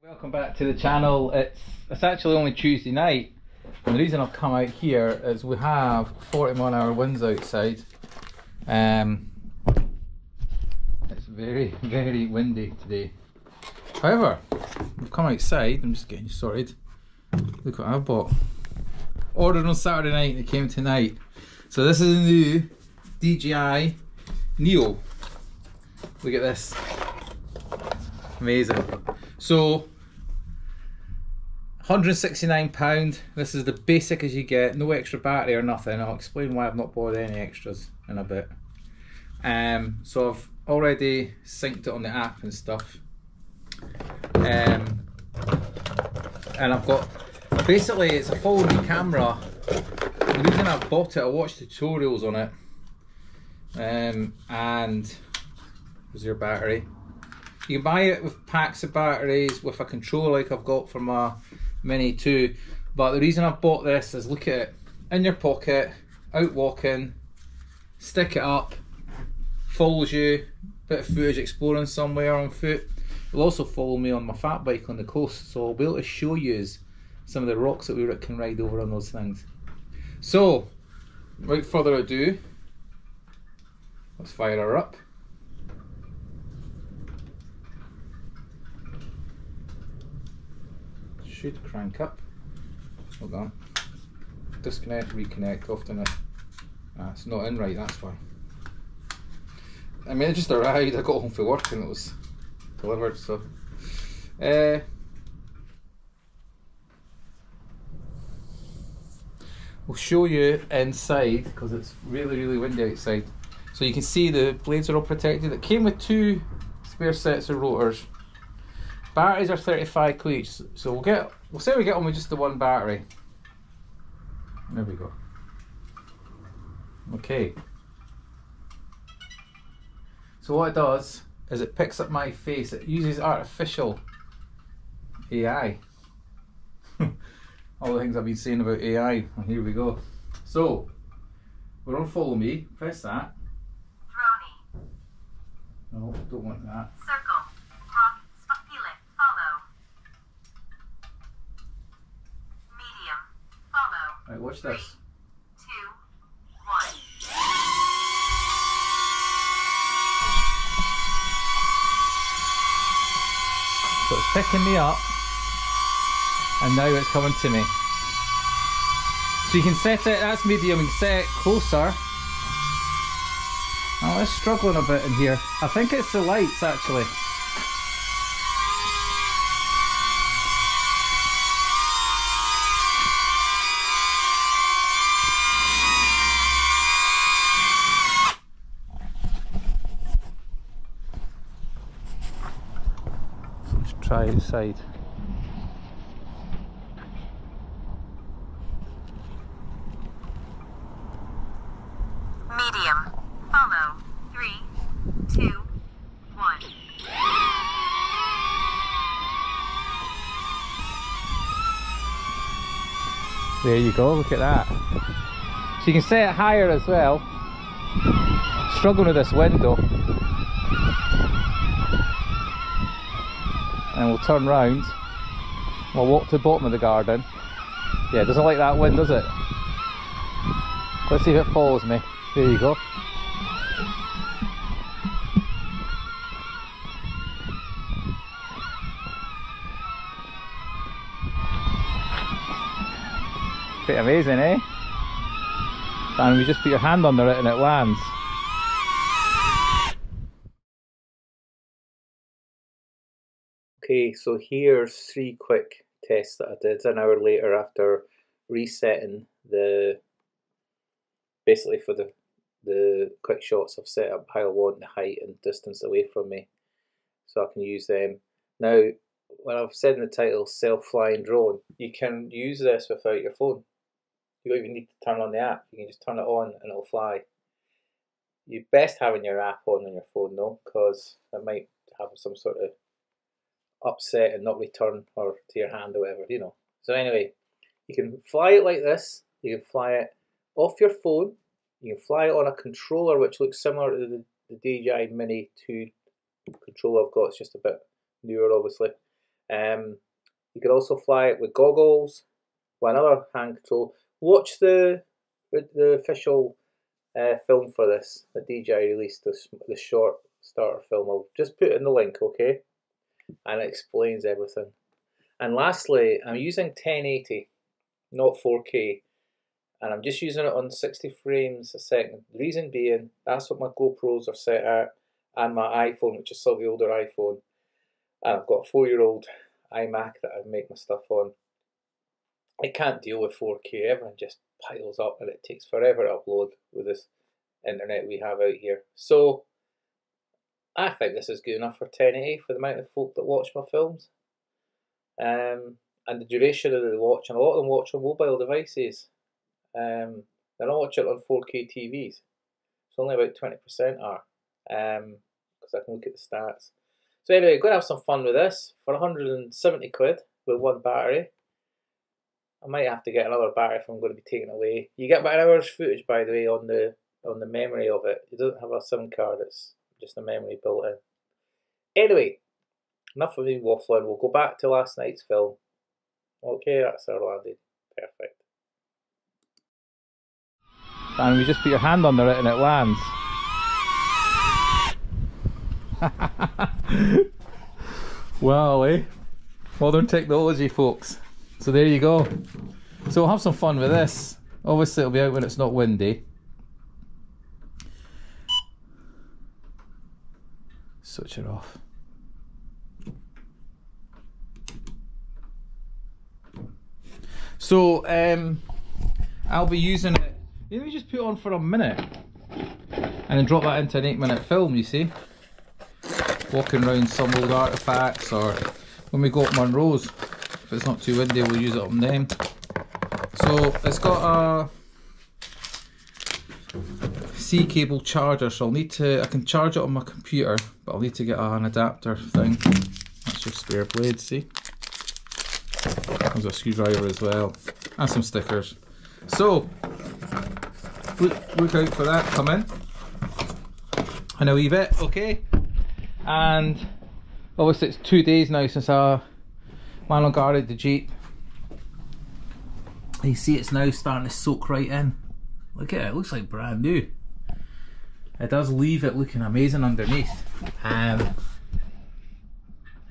Welcome back to the channel. It's actually only Tuesday night, and the reason I've come out here is we have 40-mile-an-hour winds outside. It's very windy today. However, we've come outside. I'm just getting sorted. Look what I've bought. Ordered on Saturday night and it came tonight. So this is a new DJI Neo. Look at this. Amazing. So £169. This is the basic as you get, no extra battery or nothing. I'll explain why I've not bought any extras in a bit. So I've already synced it on the app and stuff. And I've got, basically it's a full new camera. The reason I bought it, I watched tutorials on it. And there's your battery. You can buy it with packs of batteries, with a controller like I've got for my Mini 2. But the reason I've bought this is, look at it, in your pocket, out walking, stick it up, follows you, bit of footage exploring somewhere on foot. It'll also follow me on my fat bike on the coast, so I'll be able to show you some of the rocks that we can ride over on those things. So, without further ado, let's fire her up. Should crank up. Hold on. Disconnect, reconnect, often it's not in right, that's why. I mean, it just arrived, I got home from work and it was delivered, so. We'll show you inside, because it's really windy outside. So you can see the blades are all protected. It came with 2 spare sets of rotors. Batteries are 35 quid each, so we'll say we get on with just the one battery. There we go. Okay. So what it does is it picks up my face. It uses artificial AI. All the things I've been saying about AI. And here we go. So we're on follow me. Press that. Droney. No, don't want that. Circle. Rock. Spapile. Follow. Medium. Follow. Right, watch 3, this. 2, 1. So it's picking me up, and now it's coming to me. So you can set it, that's medium, you can set it closer. Oh, it's struggling a bit in here. I think it's the lights actually. Let's try outside. Medium. Follow. 3, 2, 1. There you go, look at that. So you can set it higher as well. Struggling with this window. And we'll turn round. We'll walk to the bottom of the garden. Yeah, it doesn't like that wind, does it? Let's see if it follows me. There you go. Pretty amazing, eh? And you just put your hand under it and it lands. Okay, so here's 3 quick tests that I did an hour later after resetting the, basically for the quick shots I've set up how I want the height and distance away from me, so I can use them. Now, when I've said in the title self-flying drone, you can use this without your phone. You don't even need to turn on the app, you can just turn it on and it'll fly. You're best having your app on your phone though, because it might have some sort of upset and not return or to your hand or whatever, you know. So anyway, you can fly it like this, you can fly it off your phone, you can fly it on a controller which looks similar to the DJI Mini 2 controller I've got, it's just a bit newer obviously. You can also fly it with goggles, with another hand control. Watch the official film for this that DJI released, the short starter film. I'll just put it in the link, okay? And it explains everything. And lastly, I'm using 1080, not 4K, and I'm just using it on 60 frames a second. The reason being, that's what my GoPros are set at, and my iPhone, which is still the older iPhone, and I've got a 4-year-old iMac that I make my stuff on. It can't deal with 4K. Everything just piles up, and it takes forever to upload with this internet we have out here. So I think this is good enough for 1080 for the amount of folk that watch my films. And the duration of the watch, and a lot of them watch on mobile devices. They're not watching it on 4K TVs. It's only about 20% are, because I can look at the stats. So anyway, go and have some fun with this for 170 quid with one battery. I might have to get another battery if I'm going to be taking it away. You get about an hour's footage, by the way, on the memory of it. It doesn't have a SIM card, it's just a memory built in. Anyway, enough of me waffling. We'll go back to last night's film. Okay, that's our landing. Perfect. And we just put your hand under it and it lands. Wow, eh? Modern technology, folks. So there you go. So we'll have some fun with this. Obviously it'll be out when it's not windy. Switch it off. So I'll be using it. Let me just put it on for a minute and then drop that into an 8-minute film, you see. Walking around some old artefacts, or when we go up Monroe's, if it's not too windy, we'll use it on them. So it's got a C cable charger, so I'll need to, I can charge it on my computer, but I'll need to get an adapter thing. That's your spare blade, see? There's a screwdriver as well, and some stickers. So, look out for that coming in a wee bit, okay? And obviously it's 2 days now since I manual guarded the Jeep. You see it's now starting to soak right in. Look at it, it looks like brand new. It does leave it looking amazing underneath. And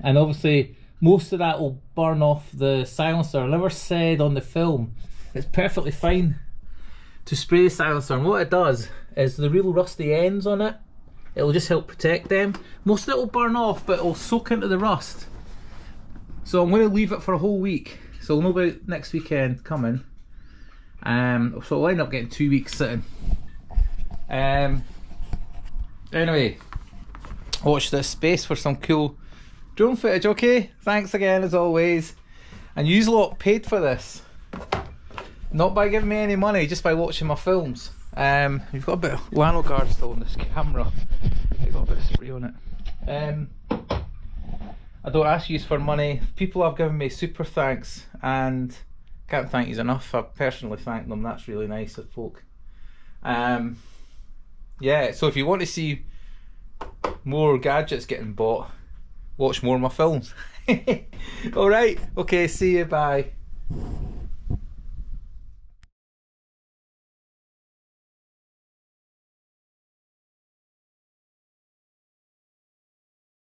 obviously most of that will burn off the silencer. I never said on the film, it's perfectly fine to spray the silencer, and what it does is the real rusty ends on it, it'll just help protect them. Most of it will burn off, but it'll soak into the rust. So I'm going to leave it for a whole week, so we'll know about next weekend coming. So we'll end up getting 2 weeks sitting. Anyway, watch this space for some cool drone footage, okay? Thanks again as always. And yous lot paid for this. Not by giving me any money, just by watching my films. You've got a bit of Lano guard still on this camera. I've got a bit of spray on it. I don't ask yous for money. People have given me super thanks, and can't thank yous enough. I've personally thanked them. That's really nice of folk. Yeah, so if you want to see more gadgets getting bought, watch more of my films. Alright, okay, see you, bye.